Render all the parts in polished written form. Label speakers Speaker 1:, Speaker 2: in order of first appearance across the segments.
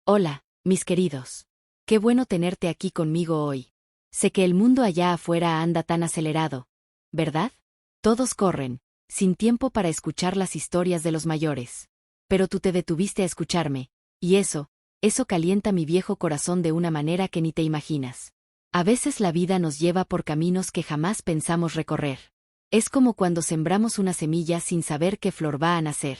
Speaker 1: Hola, mis queridos. Qué bueno tenerte aquí conmigo hoy. Sé que el mundo allá afuera anda tan acelerado, ¿verdad? Todos corren, sin tiempo para escuchar las historias de los mayores. Pero tú te detuviste a escucharme, y eso calienta mi viejo corazón de una manera que ni te imaginas. A veces la vida nos lleva por caminos que jamás pensamos recorrer. Es como cuando sembramos una semilla sin saber qué flor va a nacer.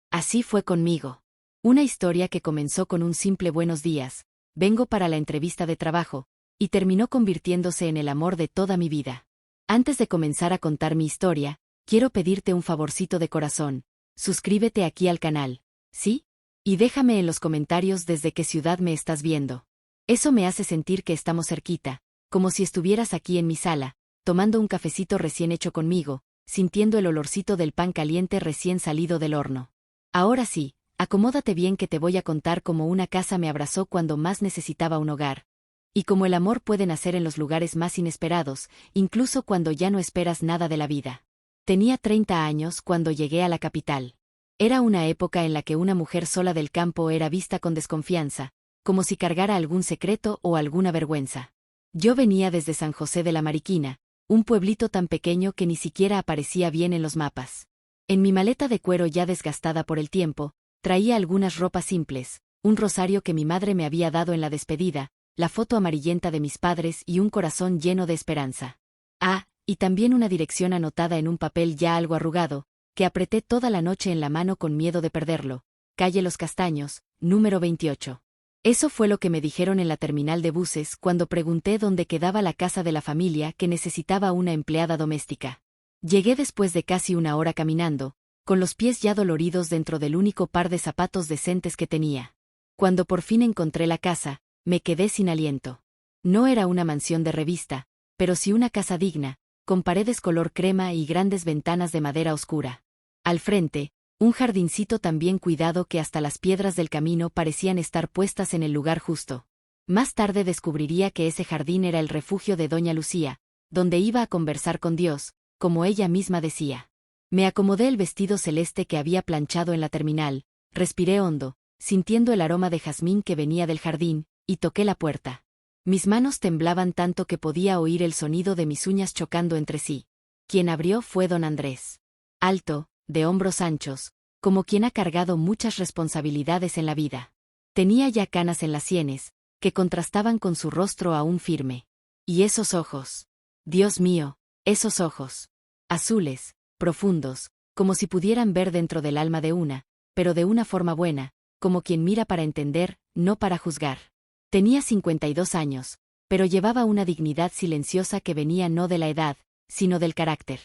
Speaker 1: Así fue conmigo. Una historia que comenzó con un simple buenos días, vengo para la entrevista de trabajo, y terminó convirtiéndose en el amor de toda mi vida. Antes de comenzar a contar mi historia, quiero pedirte un favorcito de corazón. Suscríbete aquí al canal, ¿sí? Y déjame en los comentarios desde qué ciudad me estás viendo. Eso me hace sentir que estamos cerquita, como si estuvieras aquí en mi sala, tomando un cafecito recién hecho conmigo, sintiendo el olorcito del pan caliente recién salido del horno. Ahora sí, acomódate bien que te voy a contar cómo una casa me abrazó cuando más necesitaba un hogar. Y cómo el amor puede nacer en los lugares más inesperados, incluso cuando ya no esperas nada de la vida. Tenía 30 años cuando llegué a la capital. Era una época en la que una mujer sola del campo era vista con desconfianza, como si cargara algún secreto o alguna vergüenza. Yo venía desde San José de la Mariquina, un pueblito tan pequeño que ni siquiera aparecía bien en los mapas. En mi maleta de cuero ya desgastada por el tiempo, traía algunas ropas simples, un rosario que mi madre me había dado en la despedida, la foto amarillenta de mis padres y un corazón lleno de esperanza. Ah, y también una dirección anotada en un papel ya algo arrugado, que apreté toda la noche en la mano con miedo de perderlo. Calle Los Castaños, número 28. Eso fue lo que me dijeron en la terminal de buses cuando pregunté dónde quedaba la casa de la familia que necesitaba una empleada doméstica. Llegué después de casi una hora caminando, con los pies ya doloridos dentro del único par de zapatos decentes que tenía. Cuando por fin encontré la casa, me quedé sin aliento. No era una mansión de revista, pero sí una casa digna, con paredes color crema y grandes ventanas de madera oscura. Al frente, un jardincito tan bien cuidado que hasta las piedras del camino parecían estar puestas en el lugar justo. Más tarde descubriría que ese jardín era el refugio de Doña Lucía, donde iba a conversar con Dios, como ella misma decía. Me acomodé el vestido celeste que había planchado en la terminal, respiré hondo, sintiendo el aroma de jazmín que venía del jardín, y toqué la puerta. Mis manos temblaban tanto que podía oír el sonido de mis uñas chocando entre sí. Quien abrió fue don Andrés. Alto, de hombros anchos, como quien ha cargado muchas responsabilidades en la vida. Tenía ya canas en las sienes, que contrastaban con su rostro aún firme. Y esos ojos. Dios mío, esos ojos. Azules, profundos, como si pudieran ver dentro del alma de una, pero de una forma buena, como quien mira para entender, no para juzgar. Tenía 52 años, pero llevaba una dignidad silenciosa que venía no de la edad, sino del carácter.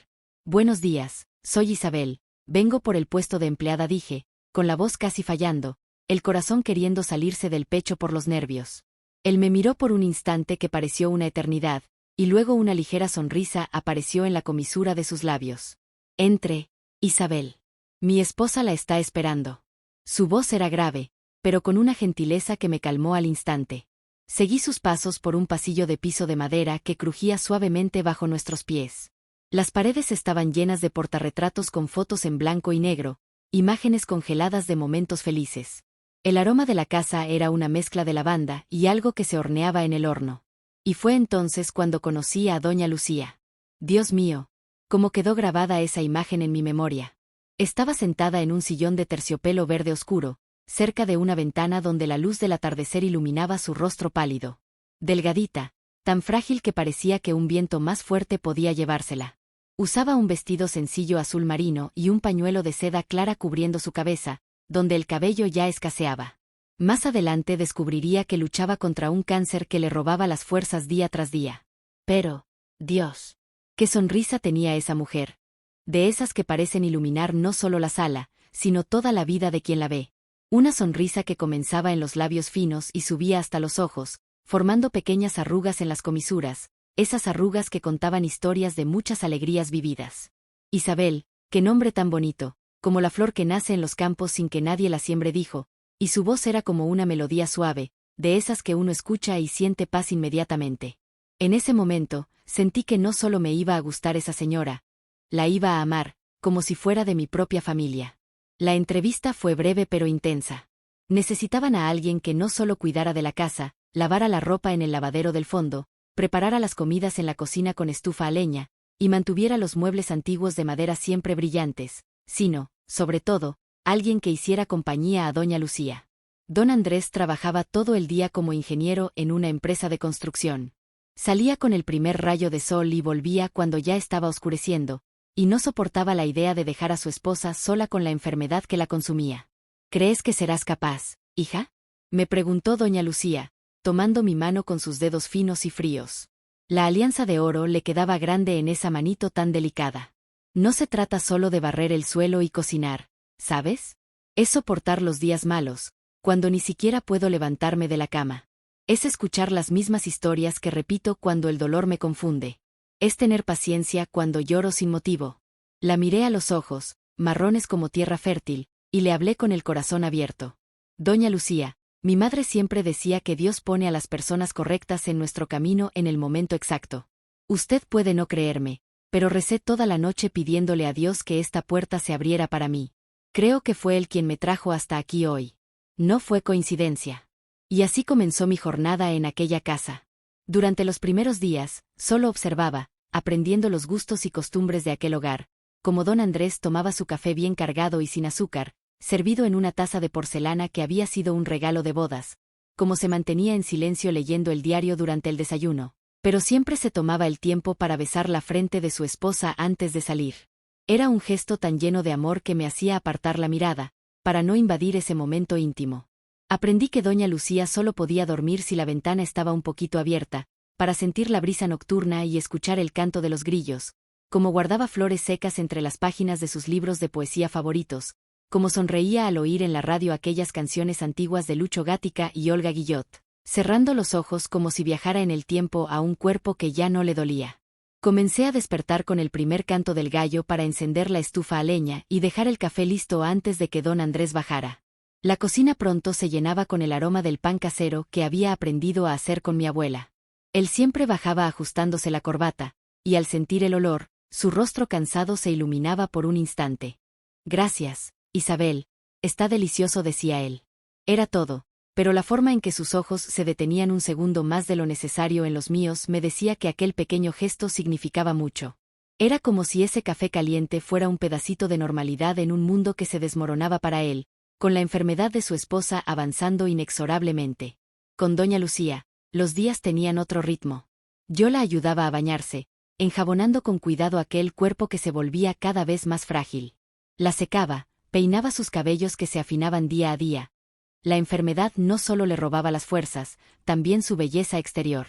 Speaker 1: Buenos días, soy Isabel, vengo por el puesto de empleada, dije, con la voz casi fallando, el corazón queriendo salirse del pecho por los nervios. Él me miró por un instante que pareció una eternidad, y luego una ligera sonrisa apareció en la comisura de sus labios. Entre, Isabel. Mi esposa la está esperando. Su voz era grave, pero con una gentileza que me calmó al instante. Seguí sus pasos por un pasillo de piso de madera que crujía suavemente bajo nuestros pies. Las paredes estaban llenas de portarretratos con fotos en blanco y negro, imágenes congeladas de momentos felices. El aroma de la casa era una mezcla de lavanda y algo que se horneaba en el horno. Y fue entonces cuando conocí a Doña Lucía. Dios mío, cómo quedó grabada esa imagen en mi memoria. Estaba sentada en un sillón de terciopelo verde oscuro, cerca de una ventana donde la luz del atardecer iluminaba su rostro pálido. Delgadita, tan frágil que parecía que un viento más fuerte podía llevársela. Usaba un vestido sencillo azul marino y un pañuelo de seda clara cubriendo su cabeza, donde el cabello ya escaseaba. Más adelante descubriría que luchaba contra un cáncer que le robaba las fuerzas día tras día. Pero, Dios, qué sonrisa tenía esa mujer. De esas que parecen iluminar no solo la sala, sino toda la vida de quien la ve. Una sonrisa que comenzaba en los labios finos y subía hasta los ojos, formando pequeñas arrugas en las comisuras, esas arrugas que contaban historias de muchas alegrías vividas. Isabel, qué nombre tan bonito, como la flor que nace en los campos sin que nadie la siembre, dijo, y su voz era como una melodía suave, de esas que uno escucha y siente paz inmediatamente. En ese momento, sentí que no solo me iba a gustar esa señora, la iba a amar, como si fuera de mi propia familia. La entrevista fue breve pero intensa. Necesitaban a alguien que no solo cuidara de la casa, lavara la ropa en el lavadero del fondo, preparara las comidas en la cocina con estufa a leña, y mantuviera los muebles antiguos de madera siempre brillantes, sino, sobre todo, alguien que hiciera compañía a doña Lucía. Don Andrés trabajaba todo el día como ingeniero en una empresa de construcción. Salía con el primer rayo de sol y volvía cuando ya estaba oscureciendo, y no soportaba la idea de dejar a su esposa sola con la enfermedad que la consumía. ¿Crees que serás capaz, hija? Me preguntó doña Lucía, tomando mi mano con sus dedos finos y fríos. La alianza de oro le quedaba grande en esa manito tan delicada. No se trata solo de barrer el suelo y cocinar, ¿sabes? Es soportar los días malos, cuando ni siquiera puedo levantarme de la cama. Es escuchar las mismas historias que repito cuando el dolor me confunde. Es tener paciencia cuando lloro sin motivo. La miré a los ojos, marrones como tierra fértil, y le hablé con el corazón abierto. Doña Lucía, mi madre siempre decía que Dios pone a las personas correctas en nuestro camino en el momento exacto. Usted puede no creerme, pero recé toda la noche pidiéndole a Dios que esta puerta se abriera para mí. Creo que fue Él quien me trajo hasta aquí hoy. No fue coincidencia. Y así comenzó mi jornada en aquella casa. Durante los primeros días, solo observaba, aprendiendo los gustos y costumbres de aquel hogar, como don Andrés tomaba su café bien cargado y sin azúcar, servido en una taza de porcelana que había sido un regalo de bodas, como se mantenía en silencio leyendo el diario durante el desayuno, pero siempre se tomaba el tiempo para besar la frente de su esposa antes de salir. Era un gesto tan lleno de amor que me hacía apartar la mirada, para no invadir ese momento íntimo. Aprendí que doña Lucía solo podía dormir si la ventana estaba un poquito abierta, para sentir la brisa nocturna y escuchar el canto de los grillos, como guardaba flores secas entre las páginas de sus libros de poesía favoritos, como sonreía al oír en la radio aquellas canciones antiguas de Lucho Gatica y Olga Guillot, cerrando los ojos como si viajara en el tiempo a un cuerpo que ya no le dolía. Comencé a despertar con el primer canto del gallo para encender la estufa a leña y dejar el café listo antes de que don Andrés bajara. La cocina pronto se llenaba con el aroma del pan casero que había aprendido a hacer con mi abuela. Él siempre bajaba ajustándose la corbata, y al sentir el olor, su rostro cansado se iluminaba por un instante. Gracias, Isabel, está delicioso, decía él. Era todo, pero la forma en que sus ojos se detenían un segundo más de lo necesario en los míos me decía que aquel pequeño gesto significaba mucho. Era como si ese café caliente fuera un pedacito de normalidad en un mundo que se desmoronaba para él, con la enfermedad de su esposa avanzando inexorablemente. Con doña Lucía, los días tenían otro ritmo. Yo la ayudaba a bañarse, enjabonando con cuidado aquel cuerpo que se volvía cada vez más frágil. La secaba, peinaba sus cabellos que se afinaban día a día. La enfermedad no solo le robaba las fuerzas, también su belleza exterior.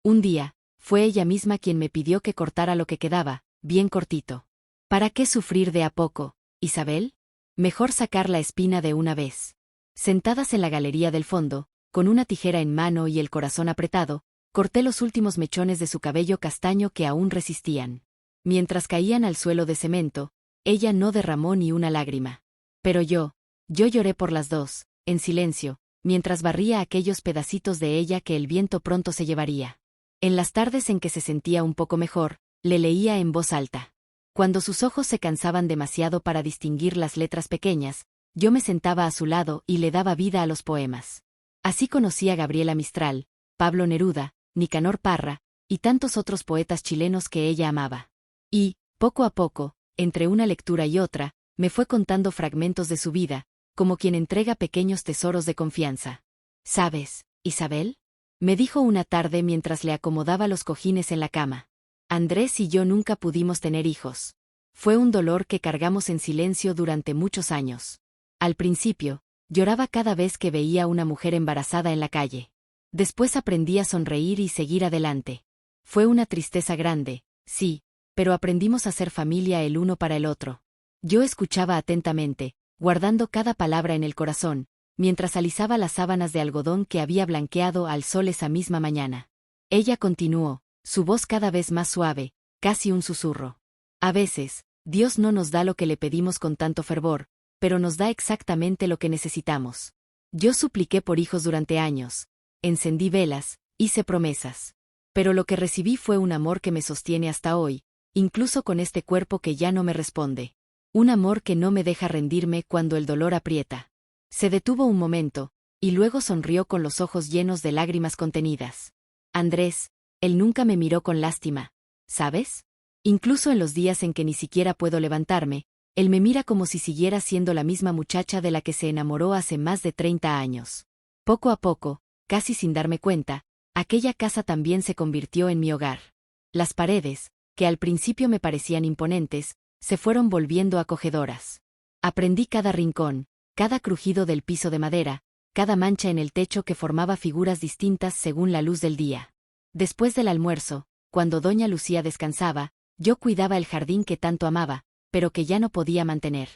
Speaker 1: Un día, fue ella misma quien me pidió que cortara lo que quedaba, bien cortito. ¿Para qué sufrir de a poco, Isabel? Mejor sacar la espina de una vez. Sentadas en la galería del fondo, con una tijera en mano y el corazón apretado, corté los últimos mechones de su cabello castaño que aún resistían. Mientras caían al suelo de cemento, ella no derramó ni una lágrima. Pero yo lloré por las dos, en silencio, mientras barría aquellos pedacitos de ella que el viento pronto se llevaría. En las tardes en que se sentía un poco mejor, le leía en voz alta. Cuando sus ojos se cansaban demasiado para distinguir las letras pequeñas, yo me sentaba a su lado y le daba vida a los poemas. Así conocí a Gabriela Mistral, Pablo Neruda, Nicanor Parra, y tantos otros poetas chilenos que ella amaba. Y, poco a poco, entre una lectura y otra, me fue contando fragmentos de su vida, como quien entrega pequeños tesoros de confianza. ¿Sabes, Isabel? Me dijo una tarde mientras le acomodaba los cojines en la cama. Andrés y yo nunca pudimos tener hijos. Fue un dolor que cargamos en silencio durante muchos años. Al principio, lloraba cada vez que veía a una mujer embarazada en la calle. Después aprendí a sonreír y seguir adelante. Fue una tristeza grande, sí, pero aprendimos a ser familia el uno para el otro. Yo escuchaba atentamente, guardando cada palabra en el corazón, mientras alisaba las sábanas de algodón que había blanqueado al sol esa misma mañana. Ella continuó, su voz cada vez más suave, casi un susurro. A veces, Dios no nos da lo que le pedimos con tanto fervor, pero nos da exactamente lo que necesitamos. Yo supliqué por hijos durante años, encendí velas, hice promesas. Pero lo que recibí fue un amor que me sostiene hasta hoy, incluso con este cuerpo que ya no me responde. Un amor que no me deja rendirme cuando el dolor aprieta. Se detuvo un momento, y luego sonrió con los ojos llenos de lágrimas contenidas. Andrés, él nunca me miró con lástima, ¿sabes? Incluso en los días en que ni siquiera puedo levantarme, él me mira como si siguiera siendo la misma muchacha de la que se enamoró hace más de 30 años. Poco a poco, casi sin darme cuenta, aquella casa también se convirtió en mi hogar. Las paredes, que al principio me parecían imponentes, se fueron volviendo acogedoras. Aprendí cada rincón, cada crujido del piso de madera, cada mancha en el techo que formaba figuras distintas según la luz del día. Después del almuerzo, cuando doña Lucía descansaba, yo cuidaba el jardín que tanto amaba, pero que ya no podía mantener.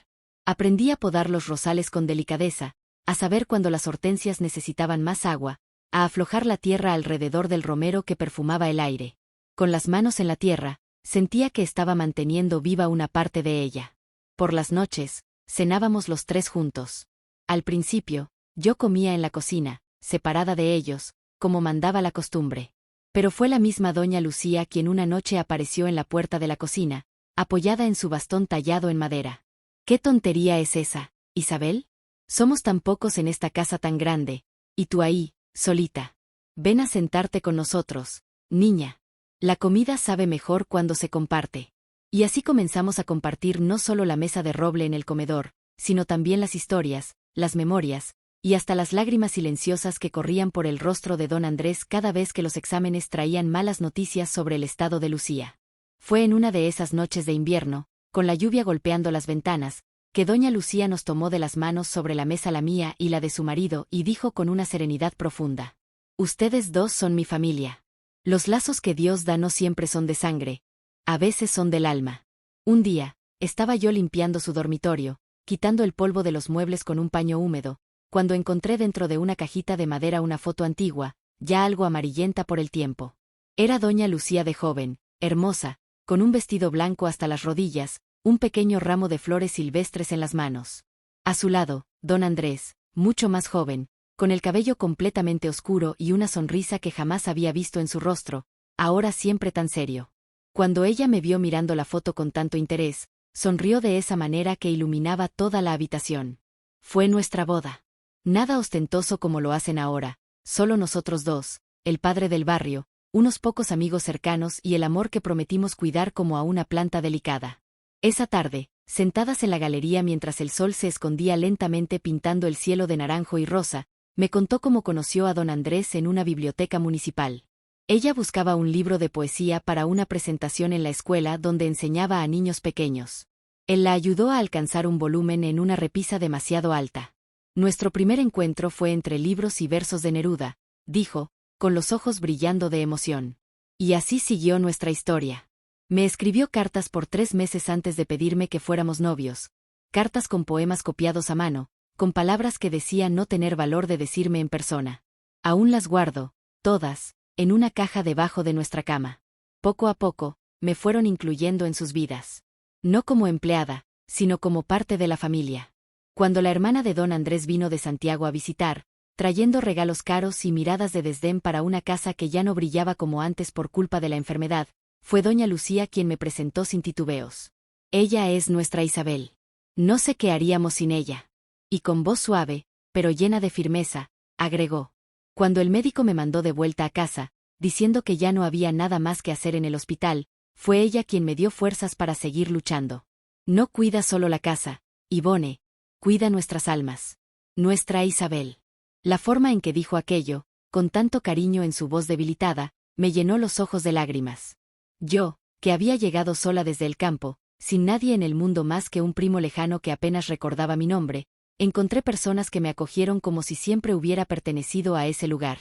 Speaker 1: Aprendí a podar los rosales con delicadeza, a saber cuando las hortensias necesitaban más agua, a aflojar la tierra alrededor del romero que perfumaba el aire. Con las manos en la tierra, sentía que estaba manteniendo viva una parte de ella. Por las noches, cenábamos los tres juntos. Al principio, yo comía en la cocina, separada de ellos, como mandaba la costumbre. Pero fue la misma doña Lucía quien una noche apareció en la puerta de la cocina, apoyada en su bastón tallado en madera. ¿Qué tontería es esa, Isabel? Somos tan pocos en esta casa tan grande, y tú ahí, solita. Ven a sentarte con nosotros, niña. La comida sabe mejor cuando se comparte. Y así comenzamos a compartir no solo la mesa de roble en el comedor, sino también las historias, las memorias, y hasta las lágrimas silenciosas que corrían por el rostro de don Andrés cada vez que los exámenes traían malas noticias sobre el estado de Lucía. Fue en una de esas noches de invierno, con la lluvia golpeando las ventanas, que doña Lucía nos tomó de las manos sobre la mesa la mía y la de su marido y dijo con una serenidad profunda: «Ustedes dos son mi familia. Los lazos que Dios da no siempre son de sangre, a veces son del alma». Un día, estaba yo limpiando su dormitorio, quitando el polvo de los muebles con un paño húmedo, cuando encontré dentro de una cajita de madera una foto antigua, ya algo amarillenta por el tiempo. Era doña Lucía de joven, hermosa, con un vestido blanco hasta las rodillas, un pequeño ramo de flores silvestres en las manos. A su lado, don Andrés, mucho más joven, con el cabello completamente oscuro y una sonrisa que jamás había visto en su rostro, ahora siempre tan serio. Cuando ella me vio mirando la foto con tanto interés, sonrió de esa manera que iluminaba toda la habitación. Fue nuestra boda. Nada ostentoso como lo hacen ahora, solo nosotros dos, el padre del barrio, unos pocos amigos cercanos y el amor que prometimos cuidar como a una planta delicada. Esa tarde, sentadas en la galería mientras el sol se escondía lentamente pintando el cielo de naranjo y rosa, me contó cómo conoció a don Andrés en una biblioteca municipal. Ella buscaba un libro de poesía para una presentación en la escuela donde enseñaba a niños pequeños. Él la ayudó a alcanzar un volumen en una repisa demasiado alta. Nuestro primer encuentro fue entre libros y versos de Neruda, dijo, con los ojos brillando de emoción. Y así siguió nuestra historia. Me escribió cartas por 3 meses antes de pedirme que fuéramos novios, cartas con poemas copiados a mano, con palabras que decía no tener valor de decirme en persona. Aún las guardo, todas, en una caja debajo de nuestra cama. Poco a poco, me fueron incluyendo en sus vidas. No como empleada, sino como parte de la familia. Cuando la hermana de don Andrés vino de Santiago a visitar, trayendo regalos caros y miradas de desdén para una casa que ya no brillaba como antes por culpa de la enfermedad, fue doña Lucía quien me presentó sin titubeos. Ella es nuestra Isabel. No sé qué haríamos sin ella. Y con voz suave, pero llena de firmeza, agregó. Cuando el médico me mandó de vuelta a casa, diciendo que ya no había nada más que hacer en el hospital, fue ella quien me dio fuerzas para seguir luchando. No cuida solo la casa, Ivone, cuida nuestras almas. Nuestra Isabel. La forma en que dijo aquello, con tanto cariño en su voz debilitada, me llenó los ojos de lágrimas. Yo, que había llegado sola desde el campo, sin nadie en el mundo más que un primo lejano que apenas recordaba mi nombre, encontré personas que me acogieron como si siempre hubiera pertenecido a ese lugar.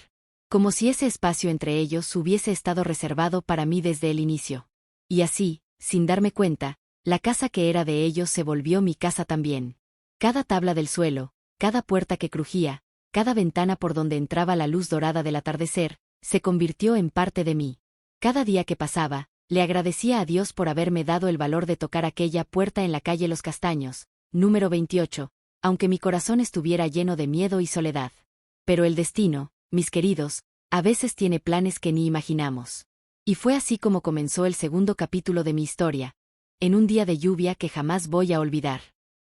Speaker 1: Como si ese espacio entre ellos hubiese estado reservado para mí desde el inicio. Y así, sin darme cuenta, la casa que era de ellos se volvió mi casa también. Cada tabla del suelo, cada puerta que crujía, cada ventana por donde entraba la luz dorada del atardecer, se convirtió en parte de mí. Cada día que pasaba, le agradecía a Dios por haberme dado el valor de tocar aquella puerta en la calle Los Castaños, número 28, aunque mi corazón estuviera lleno de miedo y soledad. Pero el destino, mis queridos, a veces tiene planes que ni imaginamos. Y fue así como comenzó el segundo capítulo de mi historia, en un día de lluvia que jamás voy a olvidar.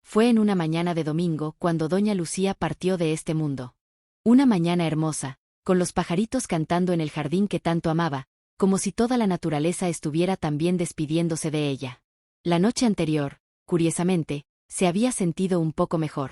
Speaker 1: Fue en una mañana de domingo cuando doña Lucía partió de este mundo. Una mañana hermosa, con los pajaritos cantando en el jardín que tanto amaba, como si toda la naturaleza estuviera también despidiéndose de ella. La noche anterior, curiosamente, se había sentido un poco mejor.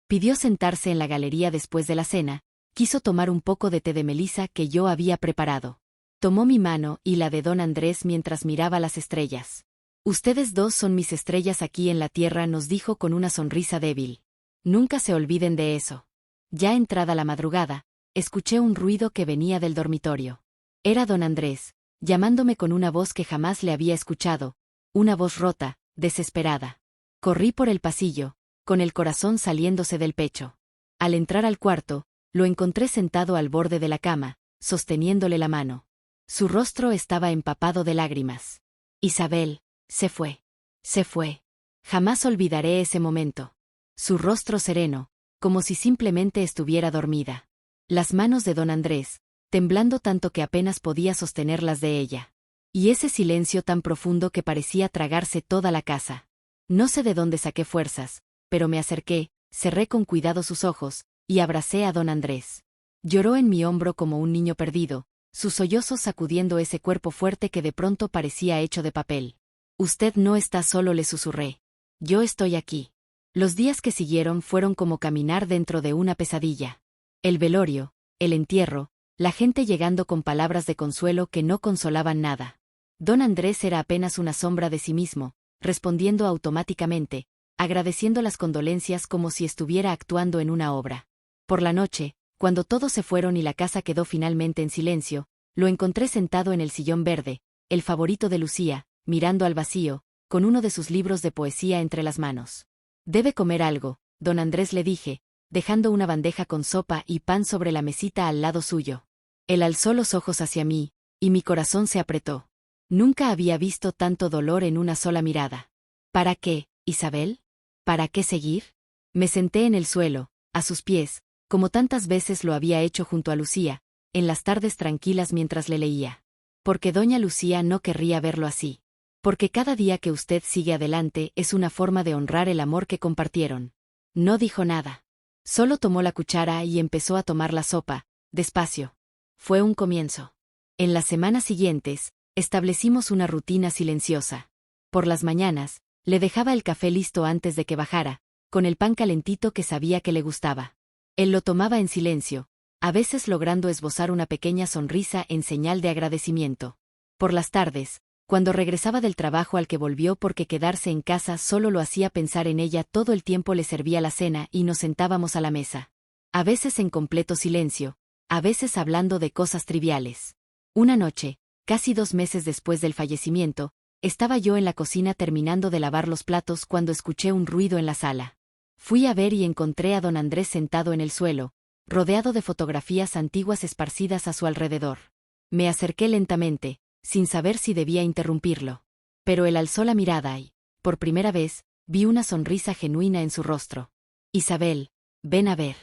Speaker 1: Pidió sentarse en la galería después de la cena, quiso tomar un poco de té de melisa que yo había preparado. Tomó mi mano y la de don Andrés mientras miraba las estrellas. Ustedes dos son mis estrellas aquí en la tierra, nos dijo con una sonrisa débil. Nunca se olviden de eso. Ya entrada la madrugada, escuché un ruido que venía del dormitorio. Era don Andrés, llamándome con una voz que jamás le había escuchado, una voz rota, desesperada. Corrí por el pasillo, con el corazón saliéndose del pecho. Al entrar al cuarto, lo encontré sentado al borde de la cama, sosteniéndole la mano. Su rostro estaba empapado de lágrimas. Isabel, se fue. Se fue. Jamás olvidaré ese momento. Su rostro sereno, como si simplemente estuviera dormida. Las manos de don Andrés, temblando tanto que apenas podía sostenerlas de ella. Y ese silencio tan profundo que parecía tragarse toda la casa. No sé de dónde saqué fuerzas, pero me acerqué, cerré con cuidado sus ojos, y abracé a don Andrés. Lloró en mi hombro como un niño perdido, sus sollozos sacudiendo ese cuerpo fuerte que de pronto parecía hecho de papel. Usted no está solo, le susurré. Yo estoy aquí. Los días que siguieron fueron como caminar dentro de una pesadilla. El velorio, el entierro, la gente llegando con palabras de consuelo que no consolaban nada. Don Andrés era apenas una sombra de sí mismo, respondiendo automáticamente, agradeciendo las condolencias como si estuviera actuando en una obra. Por la noche, cuando todos se fueron y la casa quedó finalmente en silencio, lo encontré sentado en el sillón verde, el favorito de Lucía, mirando al vacío, con uno de sus libros de poesía entre las manos. Debe comer algo, don Andrés, le dije, dejando una bandeja con sopa y pan sobre la mesita al lado suyo. Él alzó los ojos hacia mí, y mi corazón se apretó. Nunca había visto tanto dolor en una sola mirada. ¿Para qué, Isabel? ¿Para qué seguir? Me senté en el suelo, a sus pies, como tantas veces lo había hecho junto a Lucía, en las tardes tranquilas mientras le leía. Porque doña Lucía no querría verlo así. Porque cada día que usted sigue adelante es una forma de honrar el amor que compartieron. No dijo nada. Solo tomó la cuchara y empezó a tomar la sopa, despacio. Fue un comienzo. En las semanas siguientes, establecimos una rutina silenciosa. Por las mañanas, le dejaba el café listo antes de que bajara, con el pan calentito que sabía que le gustaba. Él lo tomaba en silencio, a veces logrando esbozar una pequeña sonrisa en señal de agradecimiento. Por las tardes, cuando regresaba del trabajo al que volvió porque quedarse en casa solo lo hacía pensar en ella, todo el tiempo le servía la cena y nos sentábamos a la mesa. A veces en completo silencio, a veces hablando de cosas triviales. Una noche, casi 2 meses después del fallecimiento, estaba yo en la cocina terminando de lavar los platos cuando escuché un ruido en la sala. Fui a ver y encontré a don Andrés sentado en el suelo, rodeado de fotografías antiguas esparcidas a su alrededor. Me acerqué lentamente, sin saber si debía interrumpirlo. Pero él alzó la mirada y, por primera vez, vi una sonrisa genuina en su rostro. Isabel, ven a ver.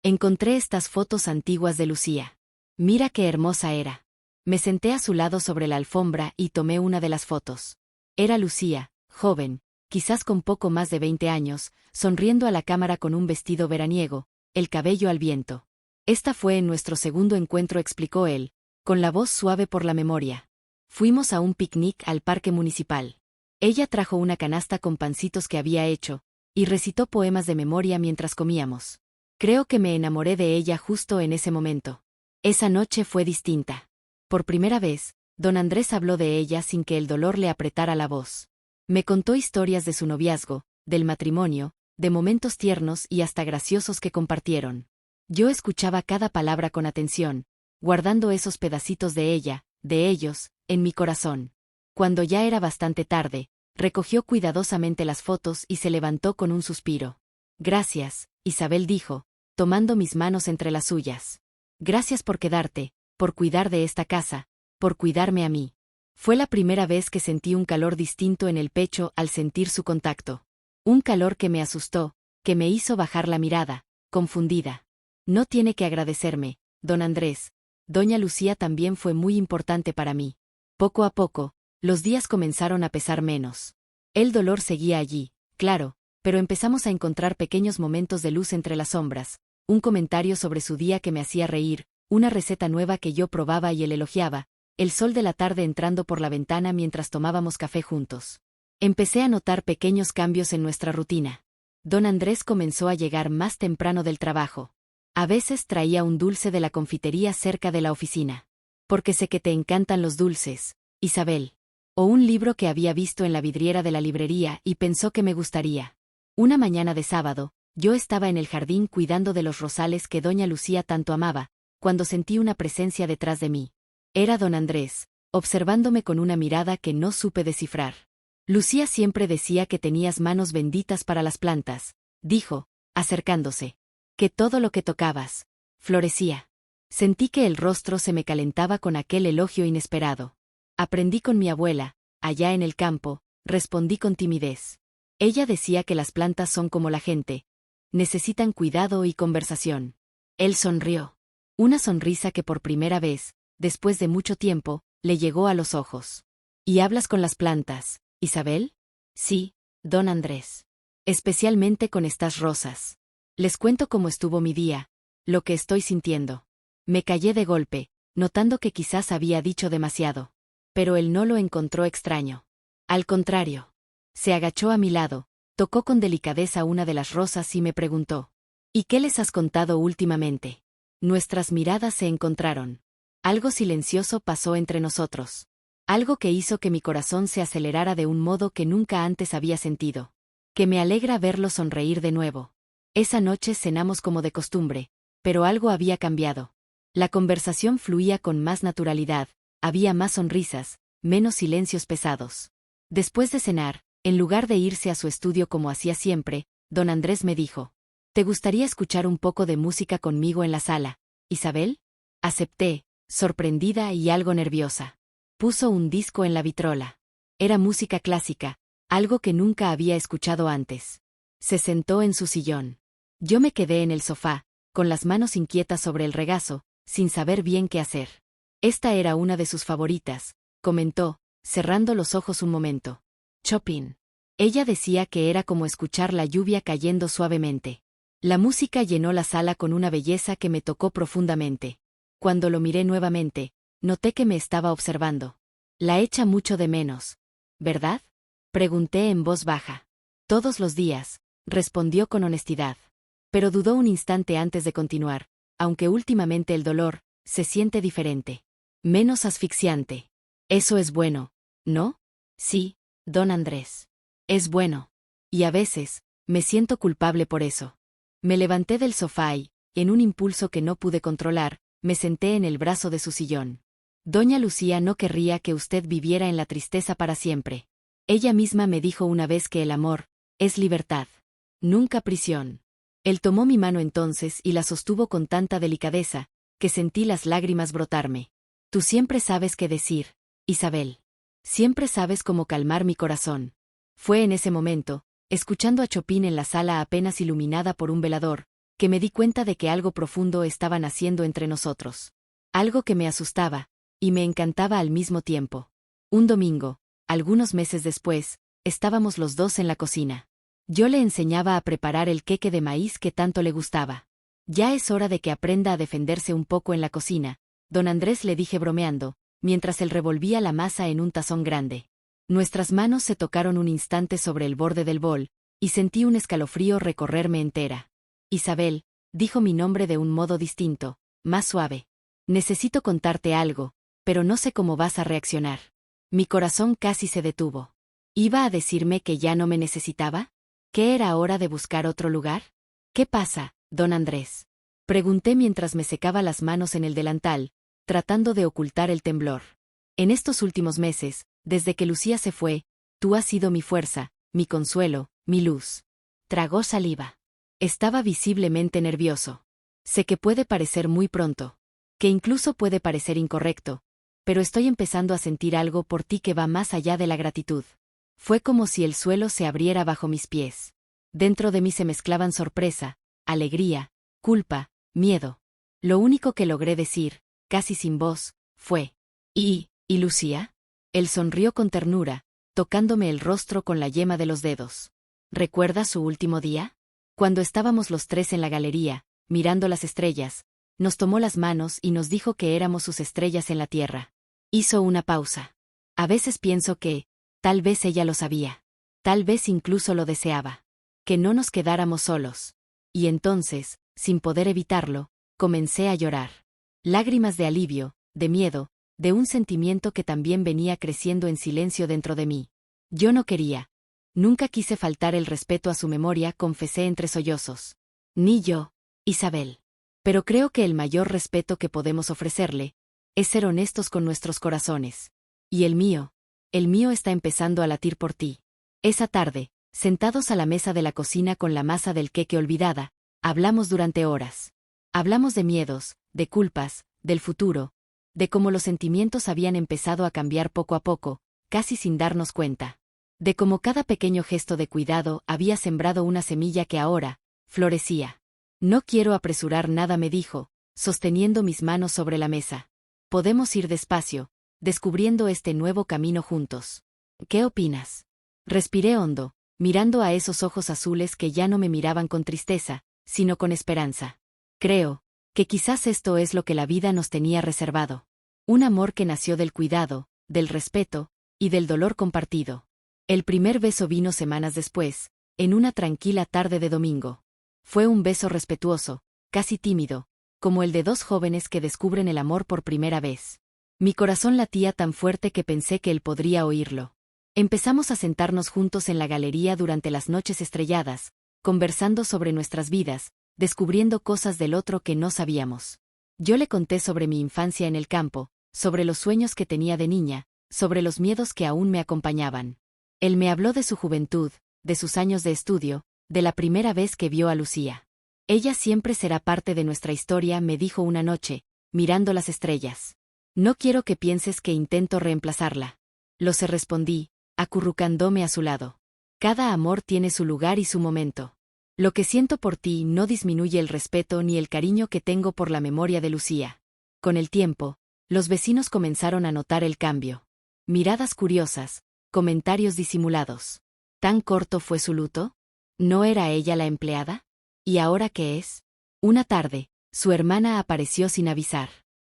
Speaker 1: Encontré estas fotos antiguas de Lucía. Mira qué hermosa era. Me senté a su lado sobre la alfombra y tomé una de las fotos. Era Lucía, joven, quizás con poco más de 20 años, sonriendo a la cámara con un vestido veraniego, el cabello al viento. Esta fue en nuestro segundo encuentro, explicó él, con la voz suave por la memoria. Fuimos a un picnic al parque municipal. Ella trajo una canasta con pancitos que había hecho, y recitó poemas de memoria mientras comíamos. Creo que me enamoré de ella justo en ese momento. Esa noche fue distinta. Por primera vez, don Andrés habló de ella sin que el dolor le apretara la voz. Me contó historias de su noviazgo, del matrimonio, de momentos tiernos y hasta graciosos que compartieron. Yo escuchaba cada palabra con atención, guardando esos pedacitos de ella, de ellos, en mi corazón. Cuando ya era bastante tarde, recogió cuidadosamente las fotos y se levantó con un suspiro. Gracias, Isabel, dijo, tomando mis manos entre las suyas. Gracias por quedarte, por cuidar de esta casa, por cuidarme a mí. Fue la primera vez que sentí un calor distinto en el pecho al sentir su contacto. Un calor que me asustó, que me hizo bajar la mirada, confundida. No tiene que agradecerme, don Andrés. Doña Lucía también fue muy importante para mí. Poco a poco, los días comenzaron a pesar menos. El dolor seguía allí, claro, pero empezamos a encontrar pequeños momentos de luz entre las sombras, un comentario sobre su día que me hacía reír, una receta nueva que yo probaba y él elogiaba, el sol de la tarde entrando por la ventana mientras tomábamos café juntos. Empecé a notar pequeños cambios en nuestra rutina. Don Andrés comenzó a llegar más temprano del trabajo. A veces traía un dulce de la confitería cerca de la oficina. Porque sé que te encantan los dulces, Isabel. O un libro que había visto en la vidriera de la librería y pensó que me gustaría. Una mañana de sábado, yo estaba en el jardín cuidando de los rosales que doña Lucía tanto amaba, cuando sentí una presencia detrás de mí. Era don Andrés, observándome con una mirada que no supe descifrar. Lucía siempre decía que tenías manos benditas para las plantas, dijo, acercándose. Que todo lo que tocabas, florecía. Sentí que el rostro se me calentaba con aquel elogio inesperado. Aprendí con mi abuela, allá en el campo, respondí con timidez. Ella decía que las plantas son como la gente. Necesitan cuidado y conversación. Él sonrió. Una sonrisa que por primera vez, después de mucho tiempo, le llegó a los ojos. ¿Y hablas con las plantas, Isabel? Sí, don Andrés. Especialmente con estas rosas. Les cuento cómo estuvo mi día, lo que estoy sintiendo. Me callé de golpe, notando que quizás había dicho demasiado. Pero él no lo encontró extraño. Al contrario. Se agachó a mi lado, tocó con delicadeza una de las rosas y me preguntó. ¿Y qué les has contado últimamente? Nuestras miradas se encontraron. Algo silencioso pasó entre nosotros. Algo que hizo que mi corazón se acelerara de un modo que nunca antes había sentido. Que me alegra verlo sonreír de nuevo. Esa noche cenamos como de costumbre, pero algo había cambiado. La conversación fluía con más naturalidad, había más sonrisas, menos silencios pesados. Después de cenar, en lugar de irse a su estudio como hacía siempre, don Andrés me dijo, ¿te gustaría escuchar un poco de música conmigo en la sala, Isabel? Acepté, sorprendida y algo nerviosa. Puso un disco en la vitrola. Era música clásica, algo que nunca había escuchado antes. Se sentó en su sillón. Yo me quedé en el sofá, con las manos inquietas sobre el regazo, sin saber bien qué hacer. Esta era una de sus favoritas, comentó, cerrando los ojos un momento. Chopin. Ella decía que era como escuchar la lluvia cayendo suavemente. La música llenó la sala con una belleza que me tocó profundamente. Cuando lo miré nuevamente, noté que me estaba observando. La echa mucho de menos, ¿verdad? Pregunté en voz baja. Todos los días, respondió con honestidad. Pero dudó un instante antes de continuar, aunque últimamente el dolor se siente diferente. Menos asfixiante. Eso es bueno, ¿no? Sí, don Andrés. Es bueno. Y a veces, me siento culpable por eso. Me levanté del sofá y, en un impulso que no pude controlar, me senté en el brazo de su sillón. Doña Lucía no querría que usted viviera en la tristeza para siempre. Ella misma me dijo una vez que el amor es libertad, nunca prisión. Él tomó mi mano entonces y la sostuvo con tanta delicadeza, que sentí las lágrimas brotarme. Tú siempre sabes qué decir, Isabel. Siempre sabes cómo calmar mi corazón. Fue en ese momento, escuchando a Chopin en la sala apenas iluminada por un velador, que me di cuenta de que algo profundo estaba naciendo entre nosotros. Algo que me asustaba, y me encantaba al mismo tiempo. Un domingo, algunos meses después, estábamos los dos en la cocina. Yo le enseñaba a preparar el queque de maíz que tanto le gustaba. Ya es hora de que aprenda a defenderse un poco en la cocina, don Andrés le dije bromeando, mientras él revolvía la masa en un tazón grande. Nuestras manos se tocaron un instante sobre el borde del bol, y sentí un escalofrío recorrerme entera. Isabel, dijo mi nombre de un modo distinto, más suave. Necesito contarte algo, pero no sé cómo vas a reaccionar. Mi corazón casi se detuvo. ¿Iba a decirme que ya no me necesitaba? ¿Que era hora de buscar otro lugar? ¿Qué pasa, don Andrés? Pregunté mientras me secaba las manos en el delantal, tratando de ocultar el temblor. En estos últimos meses, desde que Lucía se fue, tú has sido mi fuerza, mi consuelo, mi luz. Tragó saliva. Estaba visiblemente nervioso. Sé que puede parecer muy pronto. Que incluso puede parecer incorrecto. Pero estoy empezando a sentir algo por ti que va más allá de la gratitud. Fue como si el suelo se abriera bajo mis pies. Dentro de mí se mezclaban sorpresa, alegría, culpa, miedo. Lo único que logré decir, casi sin voz, fue: ¿Y Lucía? Él sonrió con ternura, tocándome el rostro con la yema de los dedos. ¿Recuerdas su último día? Cuando estábamos los tres en la galería, mirando las estrellas, nos tomó las manos y nos dijo que éramos sus estrellas en la tierra. Hizo una pausa. A veces pienso que, tal vez ella lo sabía. Tal vez incluso lo deseaba. Que no nos quedáramos solos. Y entonces, sin poder evitarlo, comencé a llorar. Lágrimas de alivio, de miedo, de un sentimiento que también venía creciendo en silencio dentro de mí. Yo no quería. Nunca quise faltar el respeto a su memoria, confesé entre sollozos. Ni yo, Isabel. Pero creo que el mayor respeto que podemos ofrecerle es ser honestos con nuestros corazones. Y el mío está empezando a latir por ti. Esa tarde, sentados a la mesa de la cocina con la masa del queque olvidada, hablamos durante horas. Hablamos de miedos, de culpas, del futuro, de cómo los sentimientos habían empezado a cambiar poco a poco, casi sin darnos cuenta. De cómo cada pequeño gesto de cuidado había sembrado una semilla que ahora florecía. No quiero apresurar nada, me dijo, sosteniendo mis manos sobre la mesa. Podemos ir despacio, descubriendo este nuevo camino juntos. ¿Qué opinas? Respiré hondo, mirando a esos ojos azules que ya no me miraban con tristeza, sino con esperanza. Creo que quizás esto es lo que la vida nos tenía reservado. Un amor que nació del cuidado, del respeto y del dolor compartido. El primer beso vino semanas después, en una tranquila tarde de domingo. Fue un beso respetuoso, casi tímido, como el de dos jóvenes que descubren el amor por primera vez. Mi corazón latía tan fuerte que pensé que él podría oírlo. Empezamos a sentarnos juntos en la galería durante las noches estrelladas, conversando sobre nuestras vidas, descubriendo cosas del otro que no sabíamos. Yo le conté sobre mi infancia en el campo, sobre los sueños que tenía de niña, sobre los miedos que aún me acompañaban. Él me habló de su juventud, de sus años de estudio, de la primera vez que vio a Lucía. Ella siempre será parte de nuestra historia, me dijo una noche, mirando las estrellas. No quiero que pienses que intento reemplazarla. Lo sé, respondí, acurrucándome a su lado. Cada amor tiene su lugar y su momento. Lo que siento por ti no disminuye el respeto ni el cariño que tengo por la memoria de Lucía. Con el tiempo, los vecinos comenzaron a notar el cambio. Miradas curiosas, comentarios disimulados. ¿Tan corto fue su luto? ¿No era ella la empleada? ¿Y ahora qué es? Una tarde, su hermana apareció sin avisar.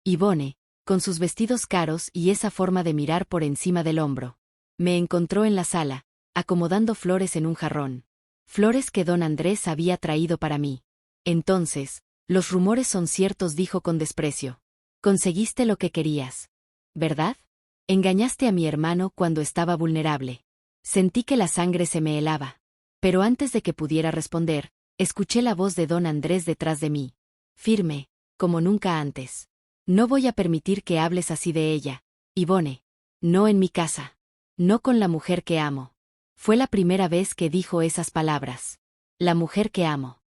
Speaker 1: Yvonne, con sus vestidos caros y esa forma de mirar por encima del hombro. Me encontró en la sala, acomodando flores en un jarrón. Flores que don Andrés había traído para mí. Entonces, los rumores son ciertos, dijo con desprecio. Conseguiste lo que querías, ¿verdad? Engañaste a mi hermano cuando estaba vulnerable. Sentí que la sangre se me helaba. Pero antes de que pudiera responder, escuché la voz de don Andrés detrás de mí. Firme, como nunca antes. No voy a permitir que hables así de ella, Yvonne. No en mi casa. No con la mujer que amo. Fue la primera vez que dijo esas palabras. La mujer que amo.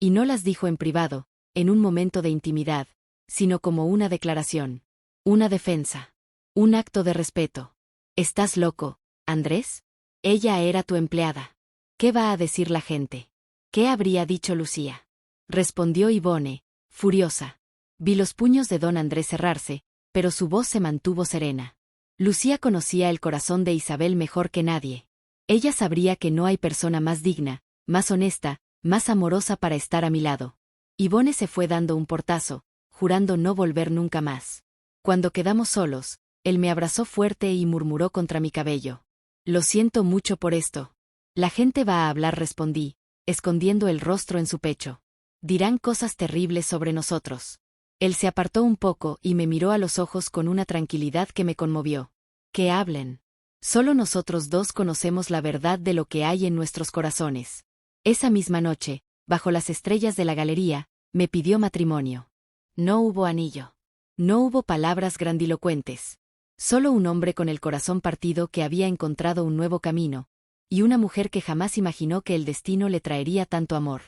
Speaker 1: Y no las dijo en privado, en un momento de intimidad, sino como una declaración. Una defensa. Un acto de respeto. ¿Estás loco, Andrés? Ella era tu empleada. ¿Qué va a decir la gente? ¿Qué habría dicho Lucía? Respondió Yvonne, furiosa. Vi los puños de don Andrés cerrarse, pero su voz se mantuvo serena. Lucía conocía el corazón de Isabel mejor que nadie. Ella sabría que no hay persona más digna, más honesta, más amorosa para estar a mi lado. Yvonne se fue dando un portazo, jurando no volver nunca más. Cuando quedamos solos, él me abrazó fuerte y murmuró contra mi cabello. Lo siento mucho por esto. La gente va a hablar, respondí, escondiendo el rostro en su pecho. Dirán cosas terribles sobre nosotros. Él se apartó un poco y me miró a los ojos con una tranquilidad que me conmovió. Que hablen. Solo nosotros dos conocemos la verdad de lo que hay en nuestros corazones. Esa misma noche, bajo las estrellas de la galería, me pidió matrimonio. No hubo anillo. No hubo palabras grandilocuentes. Solo un hombre con el corazón partido que había encontrado un nuevo camino, y una mujer que jamás imaginó que el destino le traería tanto amor.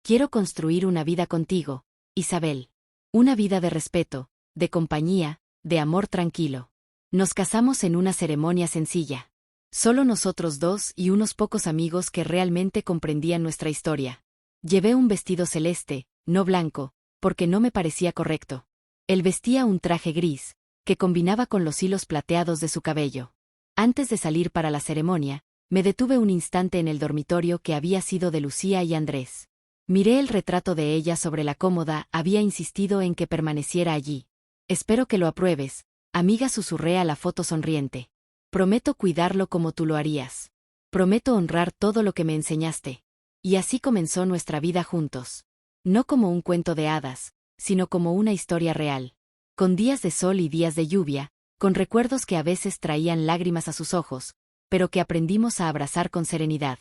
Speaker 1: Quiero construir una vida contigo, Isabel. Una vida de respeto, de compañía, de amor tranquilo. Nos casamos en una ceremonia sencilla. Solo nosotros dos y unos pocos amigos que realmente comprendían nuestra historia. Llevé un vestido celeste, no blanco, porque no me parecía correcto. Él vestía un traje gris, que combinaba con los hilos plateados de su cabello. Antes de salir para la ceremonia, Me detuve un instante en el dormitorio que había sido de Lucía y Andrés. Miré el retrato de ella sobre la cómoda, había insistido en que permaneciera allí. Espero que lo apruebes, amiga, susurré a la foto sonriente. Prometo cuidarlo como tú lo harías. Prometo honrar todo lo que me enseñaste. Y así comenzó nuestra vida juntos. No como un cuento de hadas, sino como una historia real. Con días de sol y días de lluvia, con recuerdos que a veces traían lágrimas a sus ojos, pero que aprendimos a abrazar con serenidad.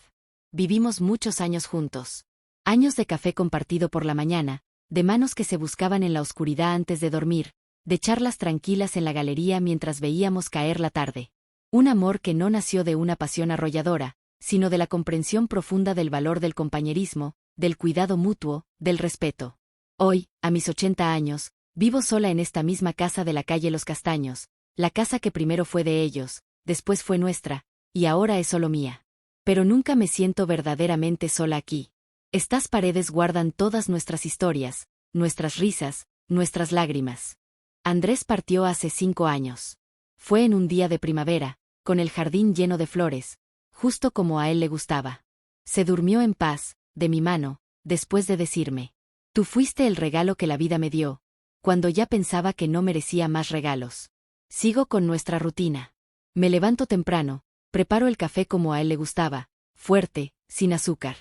Speaker 1: Vivimos muchos años juntos. Años de café compartido por la mañana, de manos que se buscaban en la oscuridad antes de dormir, de charlas tranquilas en la galería mientras veíamos caer la tarde. Un amor que no nació de una pasión arrolladora, sino de la comprensión profunda del valor del compañerismo, del cuidado mutuo, del respeto. Hoy, a mis 80 años, vivo sola en esta misma casa de la calle Los Castaños, la casa que primero fue de ellos, después fue nuestra, y ahora es solo mía. Pero nunca me siento verdaderamente sola aquí. Estas paredes guardan todas nuestras historias, nuestras risas, nuestras lágrimas. Andrés partió hace 5 años. Fue en un día de primavera, con el jardín lleno de flores, justo como a él le gustaba. Se durmió en paz, de mi mano, después de decirme: tú fuiste el regalo que la vida me dio, cuando ya pensaba que no merecía más regalos. Sigo con nuestra rutina. Me levanto temprano, preparo el café como a él le gustaba, fuerte, sin azúcar.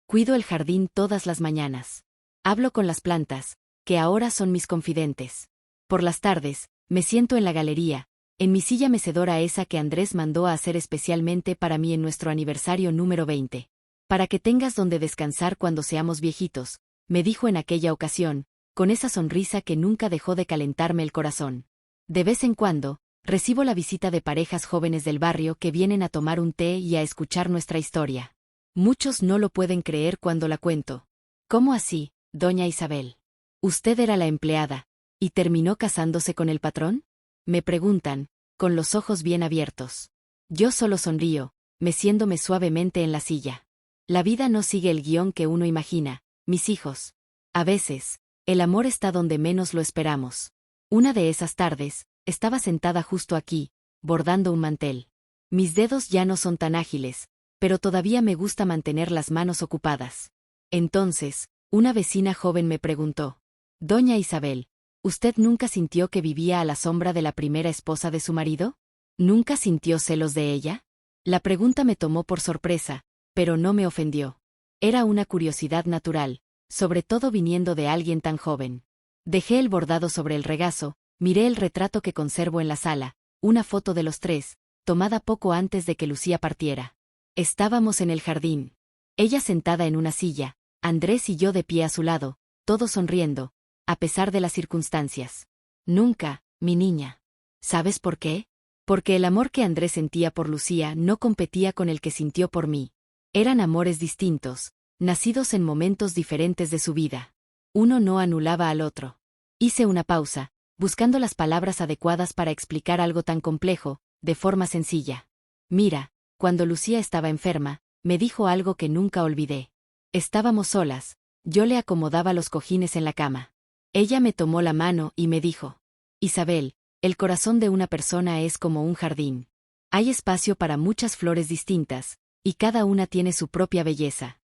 Speaker 1: Cuido el jardín todas las mañanas. Hablo con las plantas, que ahora son mis confidentes. Por las tardes, me siento en la galería, en mi silla mecedora, esa que Andrés mandó a hacer especialmente para mí en nuestro aniversario número 20. Para que tengas donde descansar cuando seamos viejitos, me dijo en aquella ocasión, con esa sonrisa que nunca dejó de calentarme el corazón. De vez en cuando, recibo la visita de parejas jóvenes del barrio que vienen a tomar un té y a escuchar nuestra historia. Muchos no lo pueden creer cuando la cuento. ¿Cómo así, doña Isabel? ¿Usted era la empleada y terminó casándose con el patrón?, me preguntan, con los ojos bien abiertos. Yo solo sonrío, meciéndome suavemente en la silla. La vida no sigue el guión que uno imagina, mis hijos. A veces, el amor está donde menos lo esperamos. Una de esas tardes, estaba sentada justo aquí, bordando un mantel. Mis dedos ya no son tan ágiles, pero todavía me gusta mantener las manos ocupadas. Entonces, una vecina joven me preguntó: doña Isabel, ¿usted nunca sintió que vivía a la sombra de la primera esposa de su marido? ¿Nunca sintió celos de ella? La pregunta me tomó por sorpresa, pero no me ofendió. Era una curiosidad natural, sobre todo viniendo de alguien tan joven. Dejé el bordado sobre el regazo, miré el retrato que conservo en la sala, una foto de los tres, tomada poco antes de que Lucía partiera. Estábamos en el jardín. Ella sentada en una silla, Andrés y yo de pie a su lado, todos sonriendo, a pesar de las circunstancias. Nunca, mi niña. ¿Sabes por qué? Porque el amor que Andrés sentía por Lucía no competía con el que sintió por mí. Eran amores distintos, nacidos en momentos diferentes de su vida. Uno no anulaba al otro. Hice una pausa, buscando las palabras adecuadas para explicar algo tan complejo, de forma sencilla. Mira, cuando Lucía estaba enferma, me dijo algo que nunca olvidé. Estábamos solas, yo le acomodaba los cojines en la cama. Ella me tomó la mano y me dijo: Isabel, el corazón de una persona es como un jardín. Hay espacio para muchas flores distintas, y cada una tiene su propia belleza.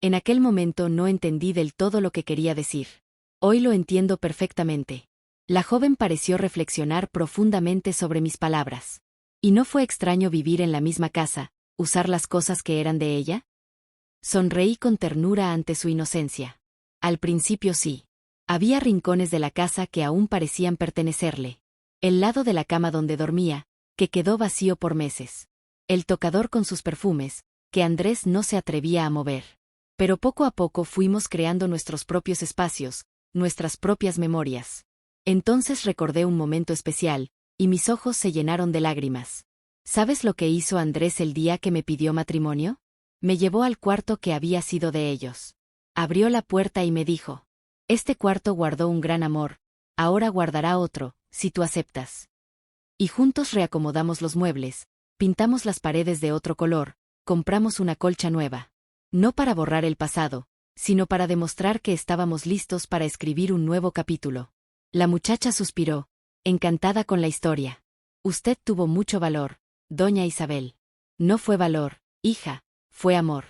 Speaker 1: En aquel momento no entendí del todo lo que quería decir. Hoy lo entiendo perfectamente. La joven pareció reflexionar profundamente sobre mis palabras. ¿Y no fue extraño vivir en la misma casa, usar las cosas que eran de ella? Sonreí con ternura ante su inocencia. Al principio sí. Había rincones de la casa que aún parecían pertenecerle. El lado de la cama donde dormía, que quedó vacío por meses. El tocador con sus perfumes, que Andrés no se atrevía a mover. Pero poco a poco fuimos creando nuestros propios espacios, nuestras propias memorias. Entonces recordé un momento especial, y mis ojos se llenaron de lágrimas. ¿Sabes lo que hizo Andrés el día que me pidió matrimonio? Me llevó al cuarto que había sido de ellos. Abrió la puerta y me dijo: este cuarto guardó un gran amor, ahora guardará otro, si tú aceptas. Y juntos reacomodamos los muebles, pintamos las paredes de otro color, compramos una colcha nueva. No para borrar el pasado, sino para demostrar que estábamos listos para escribir un nuevo capítulo. La muchacha suspiró, encantada con la historia. Usted tuvo mucho valor, doña Isabel. No fue valor, Hija, fue amor.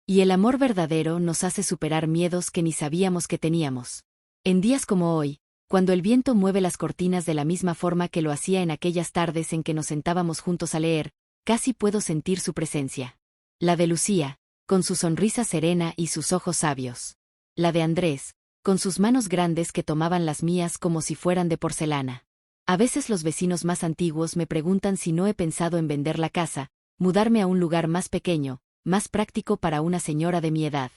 Speaker 1: Y el amor verdadero nos hace superar miedos que ni sabíamos que teníamos. En días como hoy, cuando el viento mueve las cortinas de la misma forma que lo hacía en aquellas tardes en que nos sentábamos juntos a leer, casi puedo sentir su presencia. La de Lucía, con su sonrisa serena y sus ojos sabios. La de Andrés, con sus manos grandes que tomaban las mías como si fueran de porcelana. A veces los vecinos más antiguos me preguntan si no he pensado en vender la casa, mudarme a un lugar más pequeño, más práctico para una señora de mi edad.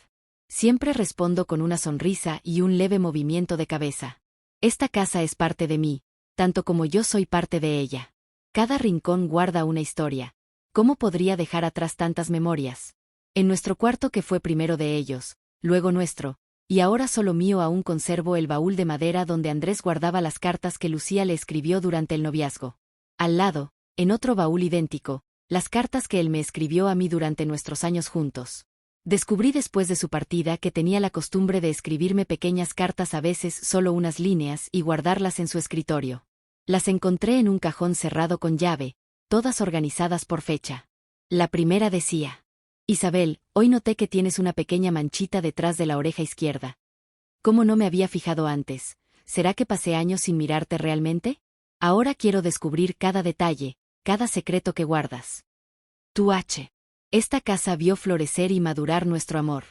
Speaker 1: Siempre respondo con una sonrisa y un leve movimiento de cabeza. Esta casa es parte de mí, tanto como yo soy parte de ella. Cada rincón guarda una historia. ¿Cómo podría dejar atrás tantas memorias? En nuestro cuarto, que fue primero de ellos, luego nuestro, y ahora solo mío, aún conservo el baúl de madera donde Andrés guardaba las cartas que Lucía le escribió durante el noviazgo. Al lado, en otro baúl idéntico, las cartas que él me escribió a mí durante nuestros años juntos. Descubrí después de su partida que tenía la costumbre de escribirme pequeñas cartas, a veces solo unas líneas, y guardarlas en su escritorio. Las encontré en un cajón cerrado con llave, todas organizadas por fecha. La primera decía: Isabel, hoy noté que tienes una pequeña manchita detrás de la oreja izquierda. ¿Cómo no me había fijado antes? ¿Será que pasé años sin mirarte realmente? Ahora quiero descubrir cada detalle, cada secreto que guardas. Tu H. Esta casa vio florecer y madurar nuestro amor.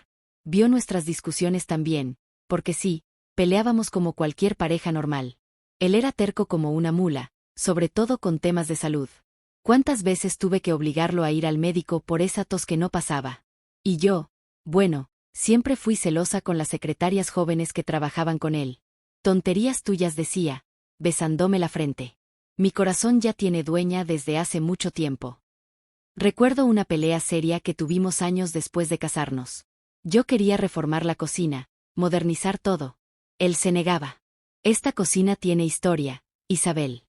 Speaker 1: Vio nuestras discusiones también, porque sí, peleábamos como cualquier pareja normal. Él era terco como una mula, sobre todo con temas de salud. ¿Cuántas veces tuve que obligarlo a ir al médico por esa tos que no pasaba? Y yo, bueno, siempre fui celosa con las secretarias jóvenes que trabajaban con él. Tonterías tuyas, decía, besándome la frente. Mi corazón ya tiene dueña desde hace mucho tiempo. Recuerdo una pelea seria que tuvimos años después de casarnos. Yo quería reformar la cocina, modernizar todo. Él se negaba. Esta cocina tiene historia, Isabel.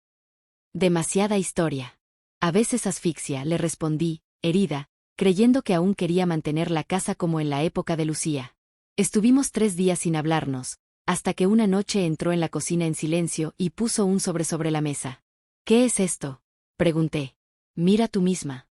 Speaker 1: Demasiada historia. A veces asfixia, le respondí, herida, creyendo que aún quería mantener la casa como en la época de Lucía. Estuvimos 3 días sin hablarnos, hasta que una noche entró en la cocina en silencio y puso un sobre la mesa. ¿Qué es esto?, pregunté. Mira tú misma.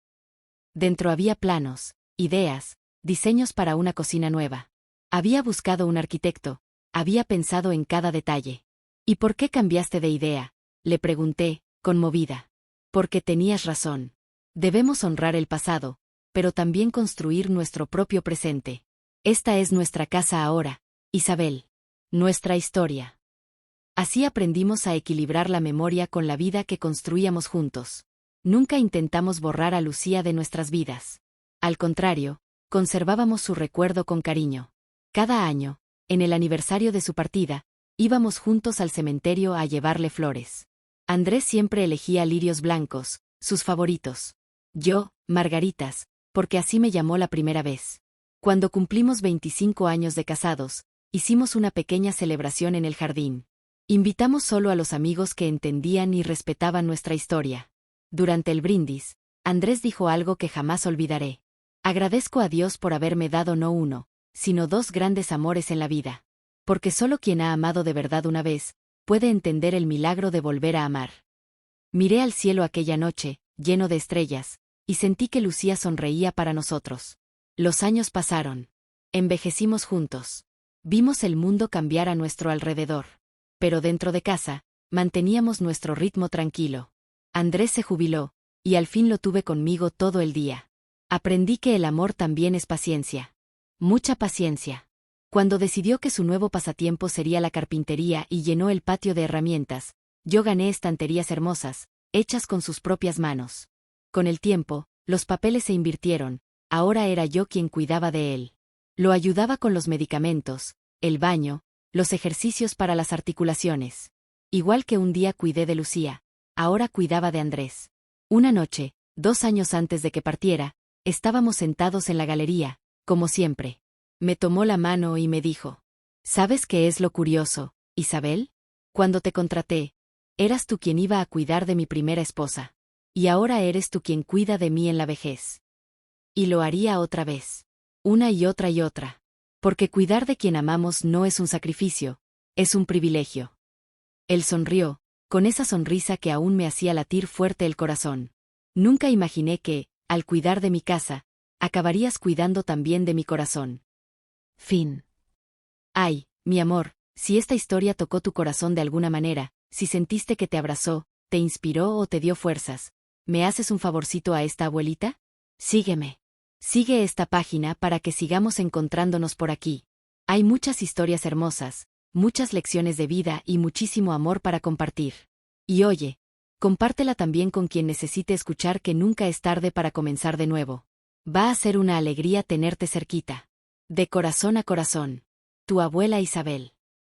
Speaker 1: Dentro había planos, ideas, diseños para una cocina nueva. Había buscado un arquitecto, había pensado en cada detalle. ¿Y por qué cambiaste de idea?, le pregunté, conmovida. Porque tenías razón. Debemos honrar el pasado, pero también construir nuestro propio presente. Esta es nuestra casa ahora, Isabel. Nuestra historia. Así aprendimos a equilibrar la memoria con la vida que construíamos juntos. Nunca intentamos borrar a Lucía de nuestras vidas. Al contrario, conservábamos su recuerdo con cariño. Cada año, en el aniversario de su partida, íbamos juntos al cementerio a llevarle flores. Andrés siempre elegía lirios blancos, sus favoritos. Yo, margaritas, porque así me llamó la primera vez. Cuando cumplimos 25 años de casados, hicimos una pequeña celebración en el jardín. Invitamos solo a los amigos que entendían y respetaban nuestra historia. Durante el brindis, Andrés dijo algo que jamás olvidaré. Agradezco a Dios por haberme dado no uno, sino 2 grandes amores en la vida. Porque solo quien ha amado de verdad una vez, puede entender el milagro de volver a amar. Miré al cielo aquella noche, lleno de estrellas, y sentí que Lucía sonreía para nosotros. Los años pasaron. Envejecimos juntos. Vimos el mundo cambiar a nuestro alrededor. Pero dentro de casa, manteníamos nuestro ritmo tranquilo. Andrés se jubiló, y al fin lo tuve conmigo todo el día. Aprendí que el amor también es paciencia. Mucha paciencia. Cuando decidió que su nuevo pasatiempo sería la carpintería y llenó el patio de herramientas, yo gané estanterías hermosas, hechas con sus propias manos. Con el tiempo, los papeles se invirtieron, ahora era yo quien cuidaba de él. Lo ayudaba con los medicamentos, el baño, los ejercicios para las articulaciones. Igual que un día cuidé de Lucía, ahora cuidaba de Andrés. Una noche, 2 años antes de que partiera, estábamos sentados en la galería, como siempre. Me tomó la mano y me dijo: ¿Sabes qué es lo curioso, Isabel? Cuando te contraté, eras tú quien iba a cuidar de mi primera esposa. Y ahora eres tú quien cuida de mí en la vejez. Y lo haría otra vez. Una y otra y otra. Porque cuidar de quien amamos no es un sacrificio, es un privilegio. Él sonrió, con esa sonrisa que aún me hacía latir fuerte el corazón. Nunca imaginé que, al cuidar de mi casa, acabarías cuidando también de mi corazón. Fin. Ay, mi amor, si esta historia tocó tu corazón de alguna manera, si sentiste que te abrazó, te inspiró o te dio fuerzas, ¿me haces un favorcito a esta abuelita? Sígueme. Sigue esta página para que sigamos encontrándonos por aquí. Hay muchas historias hermosas, muchas lecciones de vida y muchísimo amor para compartir. Y oye, compártela también con quien necesite escuchar que nunca es tarde para comenzar de nuevo. Va a ser una alegría tenerte cerquita. De corazón a corazón. Tu abuela Isabel.